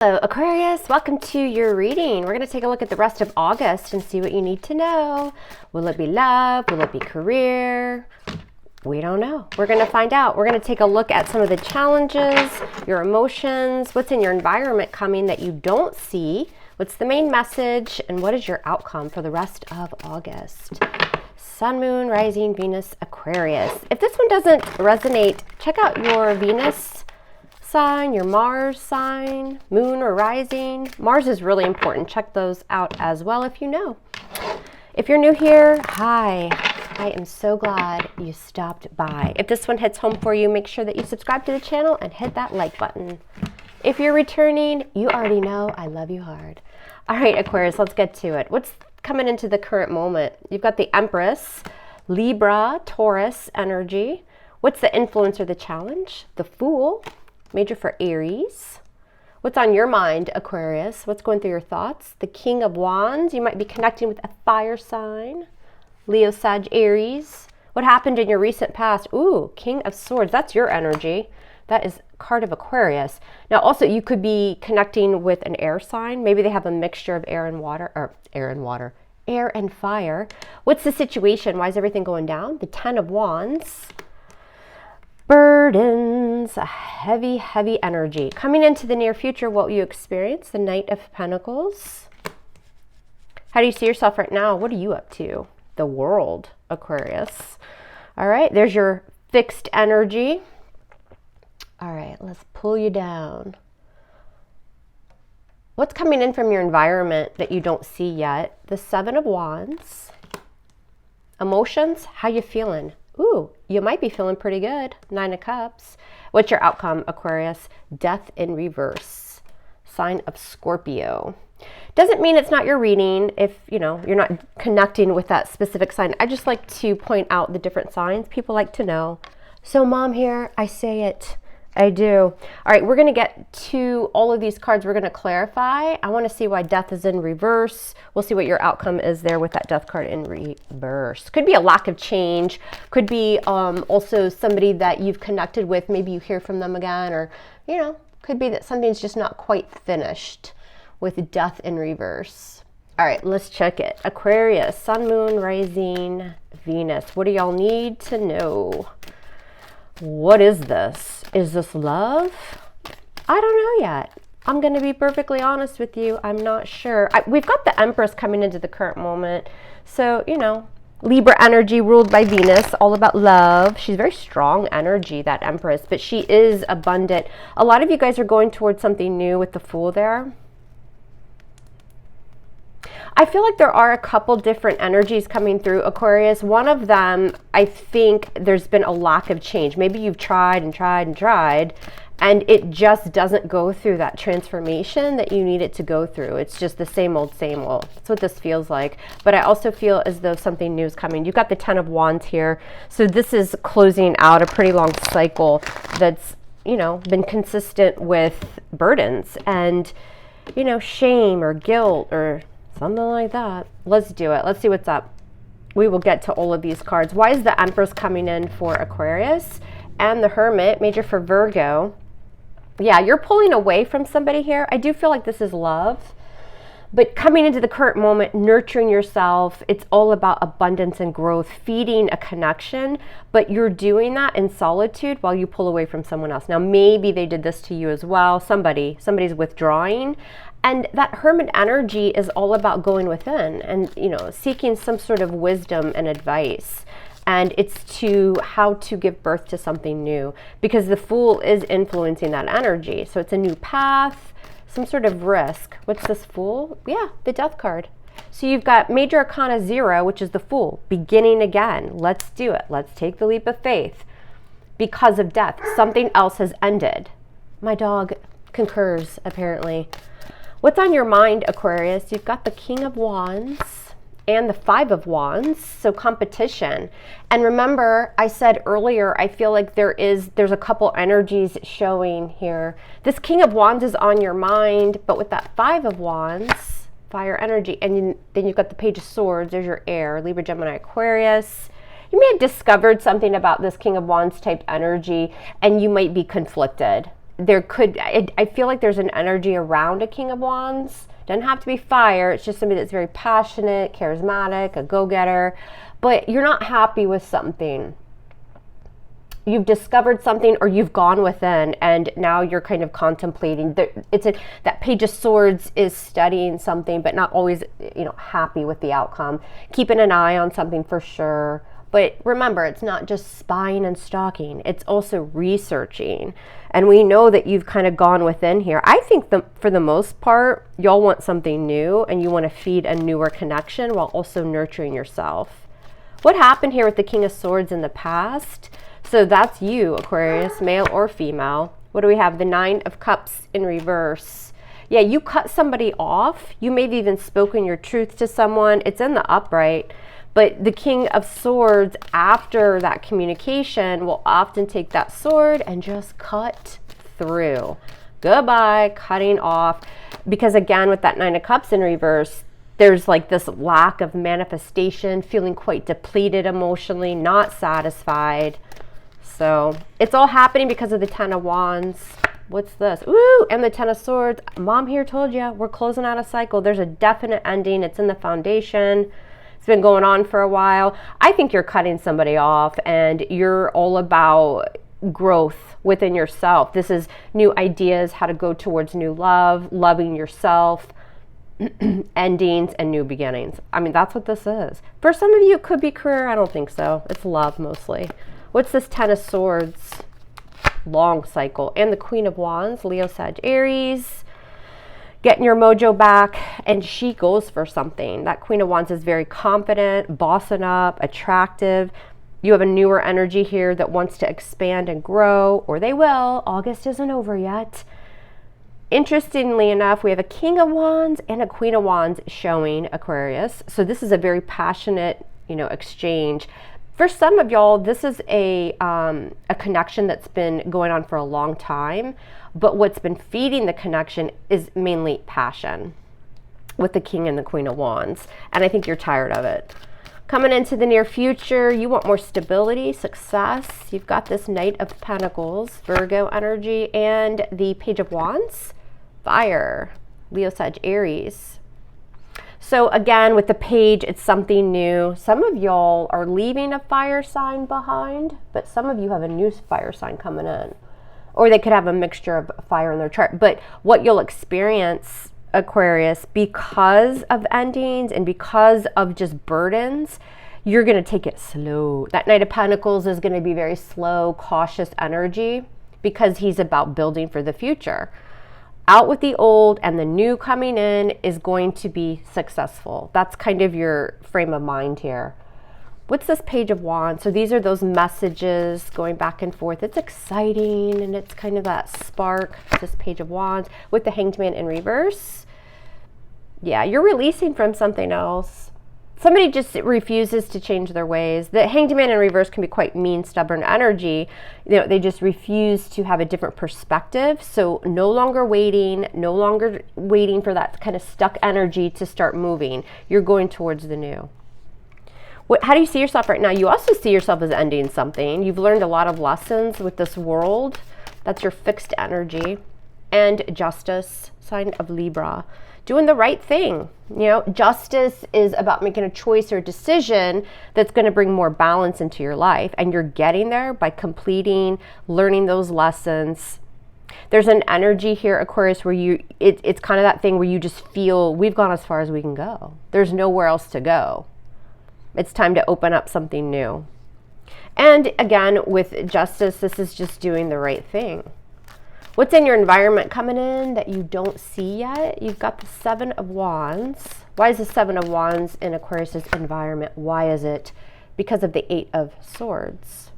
Hello Aquarius, welcome to your reading. We're going to take a look at the rest of August and see what you need to know. Will it be love? Will it be career? We don't know. We're going to find out. We're going to take a look at some of the challenges, your emotions, what's in your environment coming that you don't see, what's the main message, and what is your outcome for the rest of August. Sun, Moon, Rising, Venus, Aquarius. If this one doesn't resonate, check out your Venus sign, your Mars sign, Moon or Rising. Mars is really important. Check those out as well if you know. If you're new here, hi. I am so glad you stopped by. If this one hits home for you, make sure that you subscribe to the channel and hit that like button. If you're returning, you already know I love you hard. All right, Aquarius, let's get to it. What's coming into the current moment? You've got the Empress, Libra, Taurus energy. What's the influence or the challenge? The Fool, major for Aries. What's on your mind, Aquarius? What's going through your thoughts? The King of Wands. You might be connecting with a fire sign. Leo, Sag, Aries. What happened in your recent past? Ooh, King of Swords. That's your energy. That is card of Aquarius. Now, also, you could be connecting with an air sign. Maybe they have a mixture of air and water, or air and fire. What's the situation? Why is everything going down? The Ten of Wands. Burdens, a heavy, heavy energy. Coming into the near future, what will you experience? The Knight of Pentacles. How do you see yourself right now? What are you up to? The World, Aquarius. All right, there's your fixed energy. All right, let's pull you down. What's coming in from your environment that you don't see yet? The Seven of Wands. Emotions, how you feeling? Ooh, you might be feeling pretty good. Nine of Cups. What's your outcome, Aquarius? Death in reverse. Sign of Scorpio. Doesn't mean it's not your reading if, you know, you're not connecting with that specific sign. I just like to point out the different signs. People like to know. So Mom here, I say it. I do. All right, we're going to get to all of these cards. We're going to clarify. I want to see why death is in reverse. We'll see what your outcome is there with that death card in reverse. Could be a lack of change. Could be also somebody that you've connected with. Maybe you hear from them again, or, you know, could be that something's just not quite finished with death in reverse. All right, let's check it. Aquarius, Sun, Moon, Rising, Venus. What do y'all need to know? What is this? Is this love? I don't know yet. I'm going to be perfectly honest with you. I'm not sure. We've got the Empress coming into the current moment. So, you know, Libra energy ruled by Venus, all about love. She's very strong energy, that Empress, but she is abundant. A lot of you guys are going towards something new with the Fool there. I feel like there are a couple different energies coming through, Aquarius. One of them, I think there's been a lack of change. Maybe you've tried and tried and tried, and it just doesn't go through that transformation that you need it to go through. It's just the same old, same old. That's what this feels like. But I also feel as though something new is coming. You've got the Ten of Wands here. So this is closing out a pretty long cycle that's, you know, been consistent with burdens and, you know, shame or guilt or something like that. Let's do it. Let's see what's up. We will get to all of these cards. Why is the Empress coming in for Aquarius? And the Hermit, major for Virgo. Yeah, you're pulling away from somebody here. I do feel like this is love. But coming into the current moment, nurturing yourself, it's all about abundance and growth, feeding a connection, but you're doing that in solitude while you pull away from someone else. Now, maybe they did this to you as well. Somebody's withdrawing. And that Hermit energy is all about going within and, you know, seeking some sort of wisdom and advice. And it's to how to give birth to something new, because the Fool is influencing that energy. So it's a new path, some sort of risk. What's this Fool? Yeah, the Death card. So you've got Major Arcana 0, which is the Fool, beginning again. Let's do it. Let's take the leap of faith. Because of death, something else has ended. My dog concurs, apparently. What's on your mind, Aquarius? You've got the King of Wands and the Five of Wands, so competition. And remember, I said earlier, I feel like there's a couple energies showing here. This King of Wands is on your mind, but with that Five of Wands, fire energy, and then you've got the Page of Swords, there's your air, Libra, Gemini, Aquarius. You may have discovered something about this King of Wands type energy, and you might be conflicted. I feel like there's an energy around a King of Wands. Doesn't have to be fire. It's just somebody that's very passionate, charismatic, a go-getter. But you're not happy with something. You've discovered something, or you've gone within, and now you're kind of contemplating. That Page of Swords is studying something, but not always, happy with the outcome. Keeping an eye on something for sure. But remember, it's not just spying and stalking. It's also researching. And we know that you've kind of gone within here. I think for the most part, y'all want something new, and you want to feed a newer connection while also nurturing yourself. What happened here with the King of Swords in the past? So that's you, Aquarius, male or female. What do we have? The Nine of Cups in reverse. Yeah, you cut somebody off. You may have even spoken your truth to someone. It's in the upright. But the King of Swords, after that communication, will often take that sword and just cut through. Goodbye, cutting off. Because again, with that Nine of Cups in reverse, there's like this lack of manifestation, feeling quite depleted emotionally, not satisfied. So it's all happening because of the Ten of Wands. What's this? Ooh, and the Ten of Swords. Mom here told you, we're closing out a cycle. There's a definite ending. It's in the foundation. It's been going on for a while. I think you're cutting somebody off, and you're all about growth within yourself. This is new ideas, how to go towards new love, loving yourself, endings, and new beginnings. I mean, that's what this is. For some of you, it could be career. I don't think so. It's love mostly. What's this Ten of Swords? Long cycle. And the Queen of Wands, Leo, Sag, Aries. Getting your mojo back, and she goes for something. That Queen of Wands is very confident, bossing up, attractive. You have a newer energy here that wants to expand and grow, or they will. August isn't over yet. Interestingly enough, we have a King of Wands and a Queen of Wands showing, Aquarius. So this is a very passionate, exchange. For some of y'all, this is a connection that's been going on for a long time, but what's been feeding the connection is mainly passion with the King and the Queen of Wands. And I think you're tired of it. Coming into the near future, you want more stability, success. You've got this Knight of Pentacles, Virgo energy, and the Page of Wands, fire, Leo, Sag, Aries. So again, with the page, it's something new. Some of y'all are leaving a fire sign behind, but some of you have a new fire sign coming in. Or they could have a mixture of fire in their chart. But what you'll experience, Aquarius, because of endings and because of just burdens, you're going to take it slow. That Knight of Pentacles is going to be very slow, cautious energy because he's about building for the future. Out with the old, and the new coming in is going to be successful. That's kind of your frame of mind here. What's this Page of Wands? So these are those messages going back and forth. It's exciting, and it's kind of that spark, this Page of Wands with the Hanged Man in reverse. Yeah, you're releasing from something else. Somebody just refuses to change their ways. The Hanged Man in reverse can be quite mean, stubborn energy. They just refuse to have a different perspective. So no longer waiting for that kind of stuck energy to start moving. You're going towards the new. How do you see yourself right now? You also see yourself as ending something. You've learned a lot of lessons with this world. That's your fixed energy. And Justice, sign of Libra. Doing the right thing. Justice is about making a choice or decision that's going to bring more balance into your life. And you're getting there by completing, learning those lessons. There's an energy here, Aquarius, where it's kind of that thing where you just feel we've gone as far as we can go. There's nowhere else to go. It's time to open up something new. And again, with Justice, this is just doing the right thing. What's in your environment coming in that you don't see yet? You've got the Seven of Wands. Why is the Seven of Wands in Aquarius's environment? Why is it? Because of the Eight of Swords.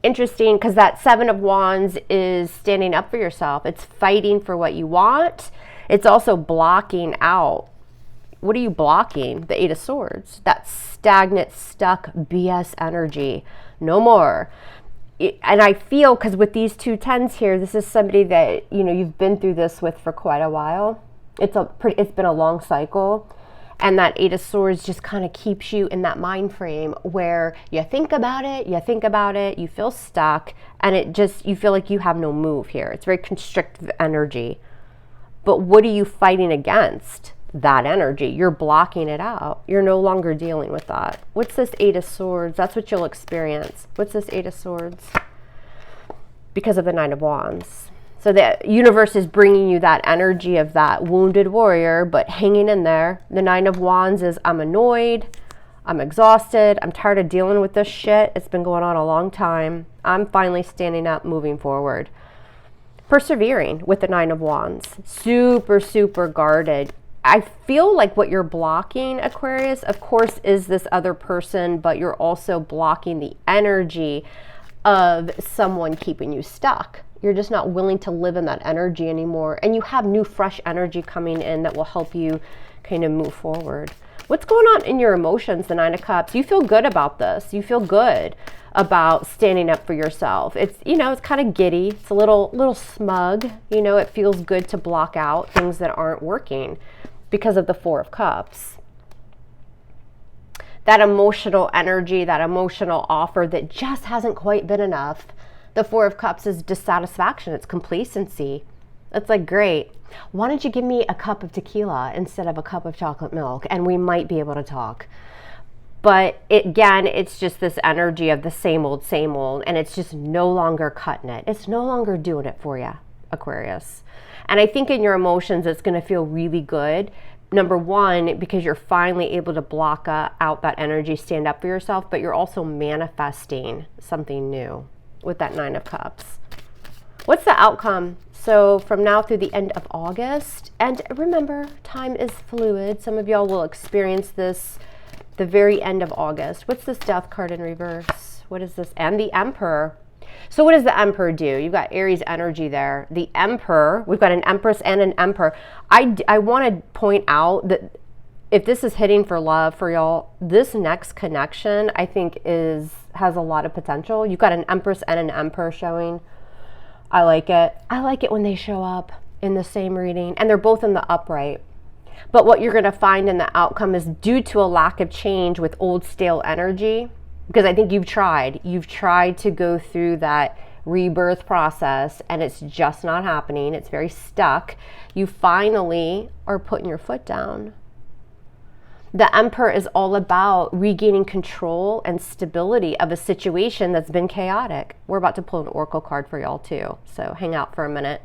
Interesting, because that Seven of Wands is standing up for yourself. It's fighting for what you want. It's also blocking out. What are you blocking? The Eight of Swords. That stagnant, stuck BS energy. No more. And I feel, because with these two tens here, this is somebody that, you've been through this with for quite a while. It's been a long cycle. And that Eight of Swords just kind of keeps you in that mind frame where you think about it, you feel stuck, and you feel like you have no move here. It's very constrictive energy. But what are you fighting against? That energy. You're blocking it out. You're no longer dealing with that. What's this Eight of Swords? That's what you'll experience. What's this Eight of Swords? Because of the Nine of Wands. So the universe is bringing you that energy of that wounded warrior, but hanging in there. The Nine of Wands is, I'm annoyed, I'm exhausted, I'm tired of dealing with this shit. It's been going on a long time. I'm finally standing up, moving forward. Persevering with the Nine of Wands. Super, super guarded. I feel like what you're blocking, Aquarius, of course, is this other person, but you're also blocking the energy of someone keeping you stuck. You're just not willing to live in that energy anymore. And you have new, fresh energy coming in that will help you kind of move forward. What's going on in your emotions, the Nine of Cups? You feel good about this. You feel good about standing up for yourself. It's, you know, it's kind of giddy. It's a little smug. You know, it feels good to block out things that aren't working because of the Four of Cups. That emotional energy, that emotional offer that just hasn't quite been enough. The Four of Cups is dissatisfaction. It's complacency. It's like, great. Why don't you give me a cup of tequila instead of a cup of chocolate milk? And we might be able to talk. But again, it's just this energy of the same old, and it's just no longer cutting it. It's no longer doing it for you, Aquarius. And I think in your emotions, it's going to feel really good. Number one, because you're finally able to block out that energy, stand up for yourself, but you're also manifesting something new with that Nine of Cups. What's the outcome? So from now through the end of August, and remember, time is fluid. Some of y'all will experience this the very end of August. What's this Death card in reverse? What is this? And the Emperor. So what does the Emperor do? You've got Aries energy there. The Emperor, we've got an Empress and an Emperor. I want to point out that if this is hitting for love for y'all, this next connection, I think has a lot of potential. You've got an Empress and an Emperor showing. I like it. I like it when they show up in the same reading, and they're both in the upright. But what you're going to find in the outcome is due to a lack of change with old stale energy, because I think you've tried to go through that rebirth process and it's just not happening. It's very stuck. You finally are putting your foot down. The Emperor is all about regaining control and stability of a situation that's been chaotic. We're about to pull an oracle card for y'all too, so hang out for a minute.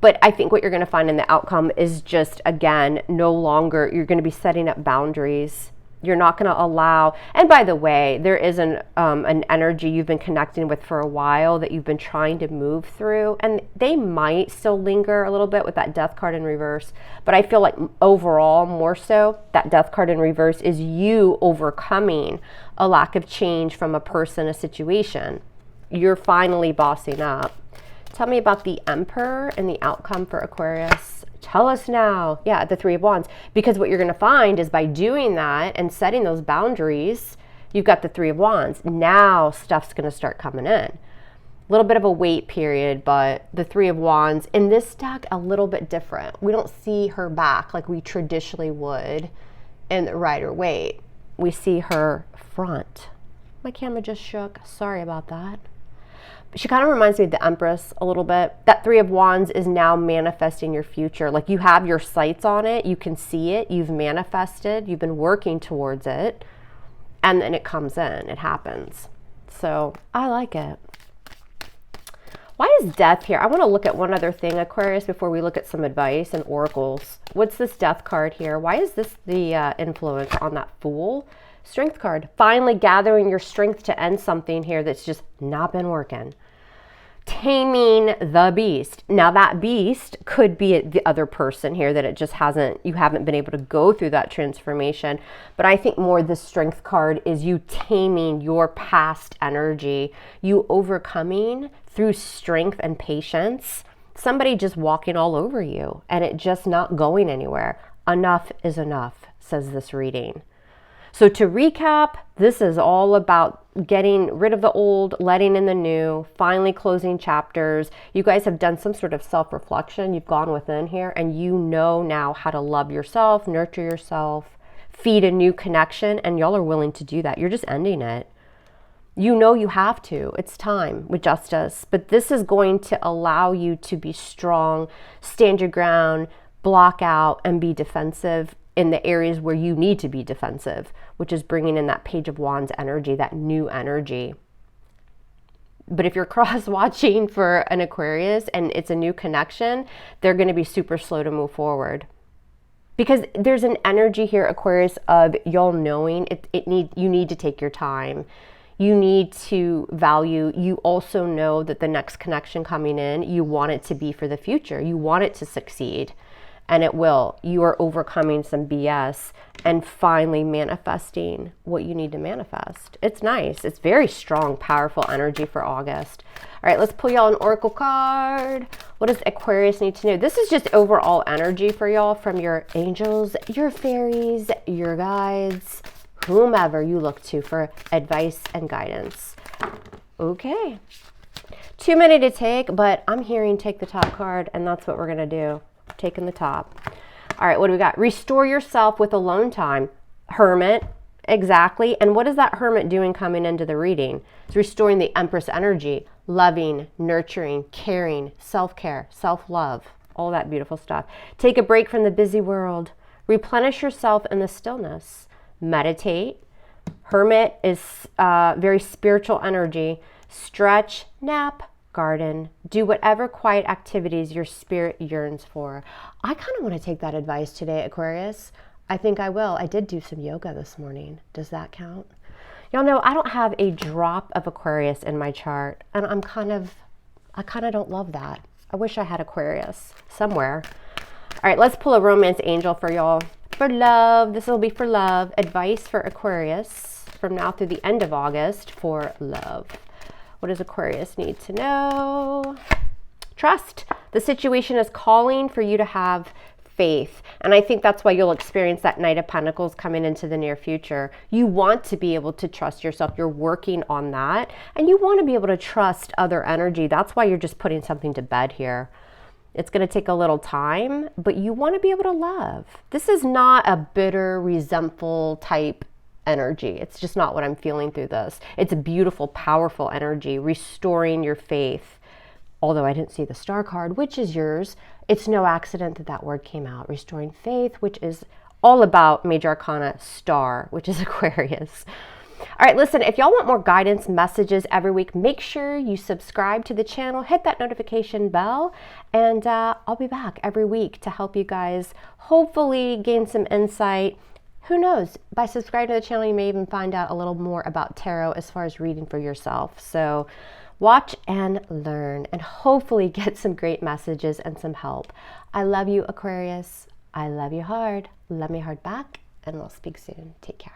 But I think what you're going to find in the outcome is just, again, no longer, you're going to be setting up boundaries. You're not going to allow, and by the way, there is an energy you've been connecting with for a while that you've been trying to move through, and they might still linger a little bit with that Death card in reverse, but I feel like overall, more so, that Death card in reverse is you overcoming a lack of change from a person, a situation. You're finally bossing up. Tell me about the Emperor and the outcome for Aquarius. Tell us now. Yeah, the Three of Wands. Because what you're going to find is by doing that and setting those boundaries, you've got the Three of Wands. Now stuff's going to start coming in. A little bit of a wait period, but the Three of Wands in this deck, a little bit different. We don't see her back like we traditionally would in the Rider-Waite. We see her front. My camera just shook. Sorry about that. She kind of reminds me of the Empress a little bit. That Three of Wands is now manifesting your future. Like you have your sights on it. You can see it. You've manifested. You've been working towards it. And then it comes in. It happens. So I like it. Why is Death here? I want to look at one other thing, Aquarius, before we look at some advice and oracles. What's this Death card here? Why is this the influence on that Fool? Strength card. Finally gathering your strength to end something here that's just not been working. Taming the beast. Now that beast could be the other person here that you haven't been able to go through that transformation. But I think more the Strength card is you taming your past energy, you overcoming through strength and patience, somebody just walking all over you and it just not going anywhere. Enough is enough, says this reading. So to recap, this is all about getting rid of the old, letting in the new, finally closing chapters. You guys have done some sort of self-reflection. You've gone within here and you know now how to love yourself, nurture yourself. feed a new connection, and y'all are willing to do that. You're just ending it. You know you have to. It's time with justice. But this is going to allow you to be strong, stand your ground, block out, and be defensive in the areas where you need to be defensive, which is bringing in that Page of Wands energy, that new energy. But if you're cross-watching for an Aquarius and it's a new connection, they're going to be super slow to move forward. Because there's an energy here, Aquarius, of y'all knowing you need to take your time. You need to value. You also know that the next connection coming in, you want it to be for the future. You want it to succeed. And it will. You are overcoming some BS and finally manifesting what you need to manifest. It's nice. It's very strong, powerful energy for August. All right, let's pull y'all an oracle card. What does Aquarius need to know? This is just overall energy for y'all from your angels, your fairies, your guides, whomever you look to for advice and guidance. Okay. Too many to take, but I'm hearing take the top card, and that's what we're going to do. Taking the top. All right, what do we got? Restore yourself with alone time. Hermit, exactly. And what is that Hermit doing coming into the reading? It's restoring the Empress energy, loving, nurturing, caring, self-care, self-love, all that beautiful stuff. Take a break from the busy world. Replenish yourself in the stillness. Meditate. Hermit is very spiritual energy. Stretch, nap, garden, do whatever quiet activities your spirit yearns for. I kind of want to take that advice today, Aquarius. I think I will. I did do some yoga this morning. Does that count? Y'all know I don't have a drop of Aquarius in my chart, and I kind of don't love that. I wish I had Aquarius somewhere. All right, let's pull a romance angel for y'all. For love, this will be for love. Advice for Aquarius from now through the end of August for love. What does Aquarius need to know? Trust. The situation is calling for you to have faith. And I think that's why you'll experience that Knight of Pentacles coming into the near future. You want to be able to trust yourself. You're working on that. And you want to be able to trust other energy. That's why you're just putting something to bed here. It's going to take a little time, but you want to be able to love. This is not a bitter, resentful type energy. It's just not what I'm feeling through this. It's a beautiful, powerful energy, restoring your faith. Although I didn't see the star card, which is yours. It's no accident that that word came out. Restoring faith, which is all about Major Arcana star, which is Aquarius. All right, listen, if y'all want more guidance messages every week, make sure you subscribe to the channel, hit that notification bell, and I'll be back every week to help you guys hopefully gain some insight. Who knows? By subscribing to the channel, you may even find out a little more about tarot as far as reading for yourself. So watch and learn and hopefully get some great messages and some help. I love you, Aquarius. I love you hard. Love me hard back, and we'll speak soon. Take care.